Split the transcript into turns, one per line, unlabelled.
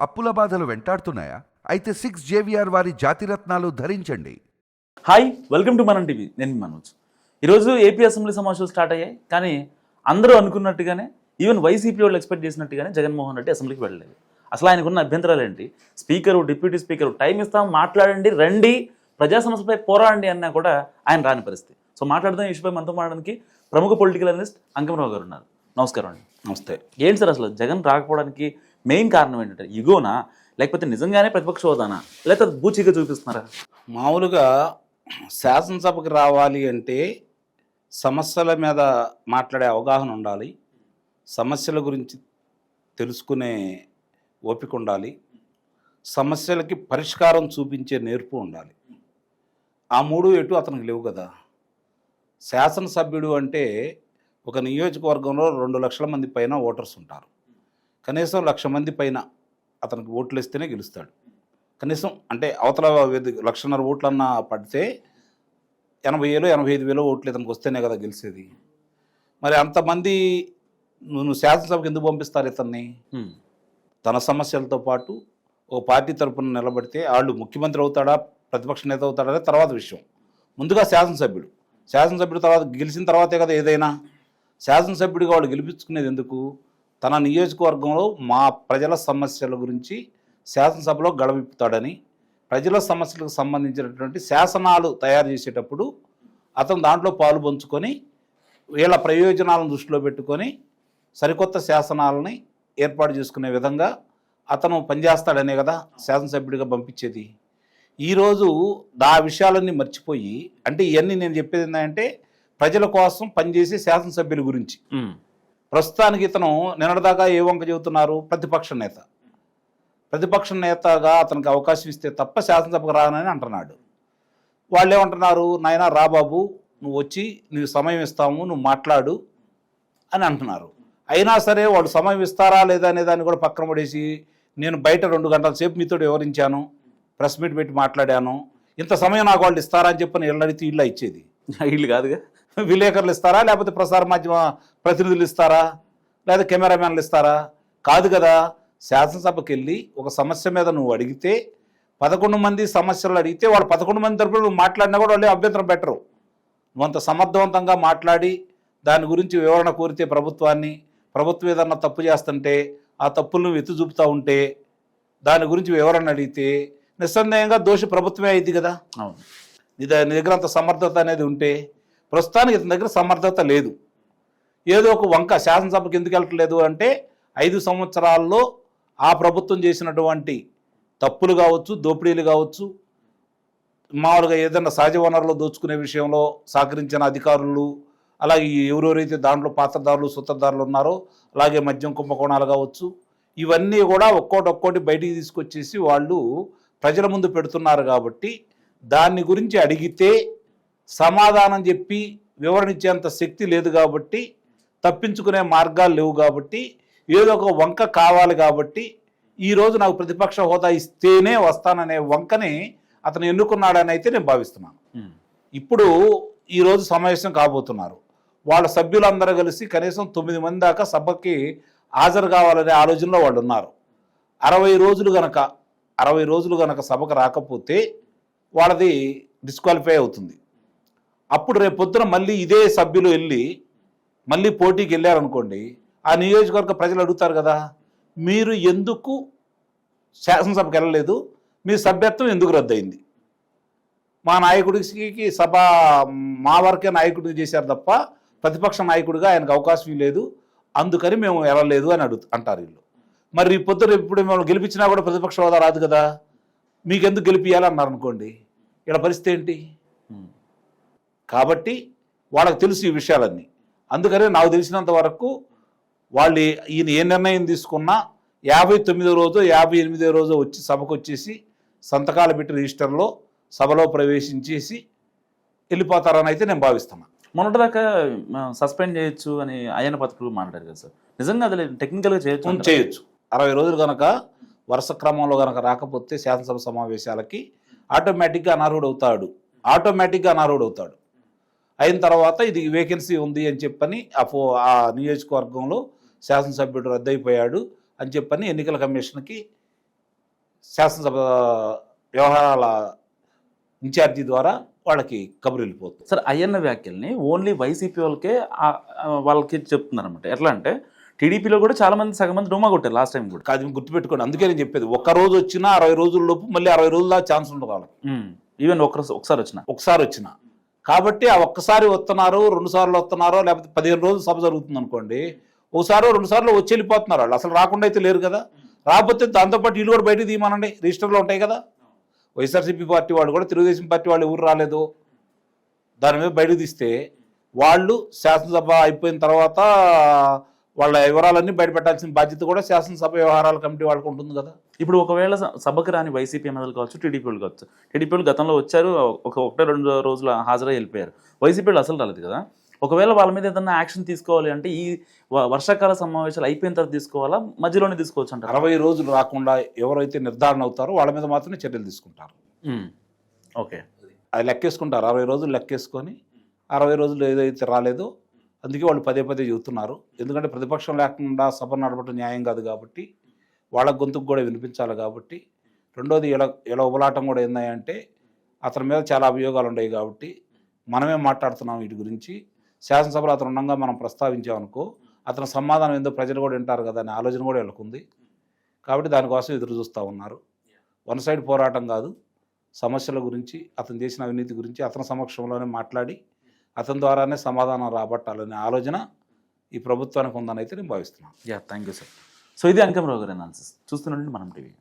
అప్పుల బాధలు వెంటాడుతున్నాయా? అయితే 6 జేవిఆర్ వారి జాతిరత్నాలు ధరించండి.
హాయ్, వెల్కమ్ టు మనం టీవీ. నేను మనోజ్. ఈరోజు ఏపీ అసెంబ్లీ సమావేశాలు స్టార్ట్ అయ్యాయి. కానీ అందరూ అనుకున్నట్టుగానే, ఈవెన్ వైసీపీ వాళ్ళు ఎక్స్పెక్ట్ చేసినట్టుగానే జగన్మోహన్ రెడ్డి అసెంబ్లీకి వెళ్ళలేదు. అసలు ఆయనకున్న అభ్యంతరాలు ఏంటి? స్పీకరు, డిప్యూటీ స్పీకరు టైం ఇస్తాం, మాట్లాడండి, రండి, ప్రజా సమస్యపై పోరాడండి అన్నా కూడా ఆయన రాని పరిస్థితి. సో మాట్లాడదాం, ఈ ఇష్యూపై మనతో మాట్లాడడానికి ప్రముఖ పొలిటికల్ అనలిస్ట్ అంకమరావు గారు ఉన్నారు. నమస్కారం అండి.
నమస్తే.
ఏంటి సార్ అసలు జగన్ రాకపోవడానికి మెయిన్ కారణం ఏంటంటే ఇగోనా, లేకపోతే నిజంగానే ప్రతిపక్ష హోదానా, లేకపోతే బూచిగా చూపిస్తున్నారా?
మామూలుగా శాసనసభకి రావాలి అంటే సమస్యల మీద మాట్లాడే అవగాహన ఉండాలి, సమస్యల గురించి తెలుసుకునే ఓపిక ఉండాలి, సమస్యలకి పరిష్కారం చూపించే నేర్పు ఉండాలి. ఆ మూడు ఎటు అతనికి లేవు కదా. శాసనసభ్యుడు అంటే ఒక నియోజకవర్గంలో 2 లక్షల మంది పైన ఓటర్స్ ఉంటారు. కనీసం 1,00,000 మంది పైన అతనికి ఓట్లు వేస్తేనే గెలుస్తాడు. కనీసం అంటే అవతల 1,50,000 ఓట్లన్నా పడితే 80,000 85,000 ఓట్లు ఇతనికి వస్తేనే కదా గెలిచేది. మరి అంతమంది నువ్వు శాసనసభకి ఎందుకు పంపిస్తారు ఇతన్ని? తన సమస్యలతో పాటు ఓ పార్టీ తరపున నిలబడితే వాళ్ళు ముఖ్యమంత్రి అవుతాడా, ప్రతిపక్ష నేత అవుతాడా అనేది తర్వాత విషయం. ముందుగా శాసనసభ్యుడు తర్వాత గెలిచిన తర్వాతే కదా ఏదైనా. శాసనసభ్యుడిగా వాళ్ళు గెలిపించుకునేది ఎందుకు? తన నియోజకవర్గంలో మా ప్రజల సమస్యల గురించి శాసనసభలో గళవిప్పుతాడని, ప్రజల సమస్యలకు సంబంధించినటువంటి శాసనాలు తయారు చేసేటప్పుడు అతను దాంట్లో పాలు పంచుకొని వీళ్ళ ప్రయోజనాలను దృష్టిలో పెట్టుకొని సరికొత్త శాసనాలని ఏర్పాటు చేసుకునే విధంగా అతను పనిచేస్తాడనే కదా శాసనసభ్యుడిగా పంపించేది. ఈరోజు ఆ విషయాలన్నీ మర్చిపోయి, అంటే ఇవన్నీ నేను చెప్పేది ఏంటంటే ప్రజల కోసం పనిచేసే శాసనసభ్యుల గురించి. ప్రస్తుతానికి ఇతను నిన్నటిదాకా ఏ వంక చెబుతున్నారు? ప్రతిపక్ష నేతగా అతనికి అవకాశం ఇస్తే తప్ప శాసనసభకు రానని అంటున్నాడు. వాళ్ళు ఏమంటున్నారు? నాయనా రా బాబు, నువ్వు వచ్చి నీకు సమయం ఇస్తాము, నువ్వు మాట్లాడు అని అంటున్నారు. అయినా సరే వాళ్ళు సమయం ఇస్తారా లేదా అనే దాన్ని కూడా పక్కన పడేసి, నేను బయట 2 గంటల సేపు మీతో వివరించాను, ప్రెస్ మీట్ పెట్టి మాట్లాడాను, ఇంత సమయం నాకు వాళ్ళు ఇస్తారా అని చెప్పి నేను అడిగితే ఇల్లు ఇచ్చేది.
వీళ్ళు కాదుగా,
విలేకరులు ఇస్తారా, లేకపోతే ప్రసార మాధ్యమ ప్రతినిధులు ఇస్తారా, లేదా కెమెరామ్యాన్లు ఇస్తారా? కాదు కదా. శాసనసభకి వెళ్ళి ఒక సమస్య మీద నువ్వు అడిగితే 11 మంది సమస్యలు అడిగితే వాళ్ళు 11 మంది తరపున నువ్వు మాట్లాడినా కూడా వాళ్ళు అభ్యంతరం పెట్టరు. నువ్వు అంత సమర్థవంతంగా మాట్లాడి దాని గురించి వివరణ కోరితే ప్రభుత్వం ఏదన్నా తప్పు చేస్తుంటే ఆ తప్పులను ఎత్తి చూపుతూ ఉంటే దాని గురించి వివరణ అడిగితే నిస్సందేహంగా దోషి ప్రభుత్వమే అయింది కదా.
అవును.
నీ దగ్గర అంత సమర్థత అనేది ఉంటే, ప్రస్తుతానికి ఇతని దగ్గర సమర్థత లేదు. ఏదో ఒక వంక శాసనసభకి ఎందుకు వెళ్ళట్లేదు అంటే 5 సంవత్సరాల్లో ఆ ప్రభుత్వం చేసినటువంటి తప్పులు కావచ్చు, దోపిడీలు కావచ్చు, మామూలుగా ఏదైనా సహజ వనరులు దోచుకునే విషయంలో సహకరించిన అధికారులు, అలాగే ఎవరెవరైతే దాంట్లో పాత్రదారులు సూత్రధారులు ఉన్నారో, అలాగే మద్యం కుంభకోణాలు కావచ్చు, ఇవన్నీ కూడా ఒక్కోటి బయటికి తీసుకొచ్చేసి వాళ్ళు ప్రజల ముందు పెడుతున్నారు. కాబట్టి దాన్ని గురించి అడిగితే సమాధానం చెప్పి వివరణ ఇచ్చేంత శక్తి లేదు, కాబట్టి తప్పించుకునే మార్గాలు లేవు, కాబట్టి ఏదో ఒక వంక కావాలి. కాబట్టి ఈరోజు నాకు ప్రతిపక్ష హోదా ఇస్తేనే వస్తాననే వంకని అతను ఎన్నుకున్నాడని అయితే నేను భావిస్తున్నాను. ఇప్పుడు ఈరోజు సమావేశం కాబోతున్నారు. వాళ్ళ సభ్యులందరూ కలిసి కనీసం 9 మంది దాకా సభకి హాజరు కావాలనే ఆలోచనలో వాళ్ళు ఉన్నారు. 60 రోజులు గనక సభకు రాకపోతే వాళ్ళది డిస్క్వాలిఫై అవుతుంది. అప్పుడు రేపు పొద్దున మళ్ళీ ఇదే సభ్యులు వెళ్ళి మళ్ళీ పోటీకి వెళ్ళారనుకోండి, ఆ నియోజకవర్గ ప్రజలు అడుగుతారు కదా, మీరు ఎందుకు శాసనసభకు వెళ్ళలేదు, మీ సభ్యత్వం ఎందుకు రద్దయింది? మా నాయకుడికి మా వరకే నాయకుడికి చేశారు తప్ప ప్రతిపక్ష నాయకుడిగా ఆయనకు అవకాశం లేదు, అందుకని మేము వెళ్ళలేదు అని అంటారు వీళ్ళు. మరి పొద్దున ఇప్పుడు మేము గెలిపించినా కూడా ప్రతిపక్ష హోదా రాదు కదా, మీకెందుకు గెలిపియాలన్నారు అనుకోండి, ఇక్కడ పరిస్థితి ఏంటి? కాబట్టి వాళ్ళకి తెలుసు ఈ విషయాలన్నీ. అందుకనే నాకు తెలిసినంత వరకు వాళ్ళు ఈయన ఏ నిర్ణయం తీసుకున్నా 59వ రోజు 58వ రోజు వచ్చి సభకు వచ్చేసి సంతకాలు పెట్టి రిజిస్టర్లో సభలో ప్రవేశించేసి వెళ్ళిపోతారని అయితే నేను భావిస్తున్నాను.
మొన్నటిదాకా సస్పెండ్ చేయొచ్చు అని ఆయన పత్రికలు మాట్లాడారు కదా సార్, నిజంగా అది టెక్నికల్గా చేయొచ్చు. 60 రోజులు కనుక వరుస క్రమంలో కనుక రాకపోతే శాసనసభ సమావేశాలకి ఆటోమేటిక్గా అనర్హుడవుతాడు. అయిన తర్వాత ఇది వేకెన్సీ ఉంది అని చెప్పని ఆ నియోజకవర్గంలో శాసనసభ్యుడు రద్దయిపోయాడు అని చెప్పని ఎన్నికల కమిషన్కి
శాసనసభ వ్యవహారాల ఇన్ఛార్జి ద్వారా వాళ్ళకి కబురు వెళ్ళిపోతుంది.
సార్ అయ్యన్న వ్యాఖ్యల్ని ఓన్లీ వైసీపీ వాళ్ళకి చెప్తున్నారు అనమాట. ఎట్లా అంటే టీడీపీలో కూడా చాలా మంది సగం మంది డోమా కొట్టారు లాస్ట్ టైం కూడా.
అది గుర్తుపెట్టుకోండి, అందుకే నేను చెప్పేది ఒక్క రోజు వచ్చినా 60 రోజుల లోపు మళ్ళీ 60 రోజుల దాకా ఛాన్స్ ఉండదు వాళ్ళకి.
ఈవెన్ ఒకసారి
వచ్చిన కాబట్టి ఆ ఒక్కసారి వస్తున్నారు, 2 సార్లు వస్తున్నారో లేకపోతే 15 రోజులు సభ జరుగుతుంది అనుకోండి, ఒకసారో 2 సార్లు వచ్చి వెళ్ళిపోతున్నారు వాళ్ళు. అసలు రాకుండా అయితే లేరు కదా. రాకపోతే దాంతోపాటు వీళ్ళు కూడా బయటకు తీయమనండి, రిజిస్టర్లో ఉంటాయి కదా. వైఎస్ఆర్సీపీ పార్టీ వాళ్ళు కూడా తెలుగుదేశం పార్టీ వాళ్ళు ఎవరు రాలేదు, దాని మీద బయటకు తీస్తే వాళ్ళు శాసనసభ అయిపోయిన తర్వాత వాళ్ళ వివరాలన్నీ బయటపెట్టాల్సిన బాధ్యత కూడా శాసనసభ వ్యవహారాల కమిటీ వాళ్ళకు ఉంటుంది కదా.
ఇప్పుడు ఒకవేళ సభకు రాని వైసీపీ ఎమ్మెల్యేలు కావచ్చు, టీడీపీ వాళ్ళు కావచ్చు, టీడీపీ వాళ్ళు గతంలో వచ్చారు, 1-2 రోజులు హాజరై వెళ్ళిపోయారు. వైసీపీ వాళ్ళు అసలు రాలేదు కదా. ఒకవేళ వాళ్ళ మీద ఏదైనా యాక్షన్ తీసుకోవాలి అంటే ఈ వర్షాకాల సమావేశాలు అయిపోయిన తర్వాత తీసుకోవాలా, మధ్యలోనే తీసుకోవచ్చు అంటారు?
60 రోజులు రాకుండా ఎవరైతే నిర్ధారణ అవుతారో వాళ్ళ మీద మాత్రమే చర్యలు తీసుకుంటారు.
ఓకే,
అది లెక్కేసుకుంటారు. 60 రోజులు లెక్కేసుకొని 60 రోజులు ఏదైతే రాలేదో అందుకే వాళ్ళు పదే చెబుతున్నారు. ఎందుకంటే ప్రతిపక్షం లేకుండా సభ నడపడం న్యాయం కాదు కాబట్టి వాళ్ళ గొంతుకు కూడా వినిపించాలి కాబట్టి. రెండోది ఇలా ఉబలాటం కూడా ఏందంటే అతని మీద చాలా అభియోగాలు ఉన్నాయి కాబట్టి మనమే మాట్లాడుతున్నాం వీటి గురించి. శాసనసభలో అతను ఉండగా మనం ప్రస్తావించామనుకో అతని సమాధానం ఏందో ప్రజలు కూడా వింటారు కదా అనే ఆలోచన కూడా వీళ్ళకుంది. కాబట్టి దానికోసం ఎదురు చూస్తూ ఉన్నారు. వన్ సైడ్ పోరాటం కాదు, సమస్యల గురించి, అతను చేసిన అవినీతి గురించి అతని సమక్షంలోనే మాట్లాడి అతని ద్వారానే సమాధానం రాబట్టాలనే ఆలోచన ఈ ప్రభుత్వానికి ఉందని అయితే నేను భావిస్తున్నాను.
Thank you sir. సో ఇది అంకమరావు గారి అనాలిసిస్. చూస్తుండండి మనం టీవీ.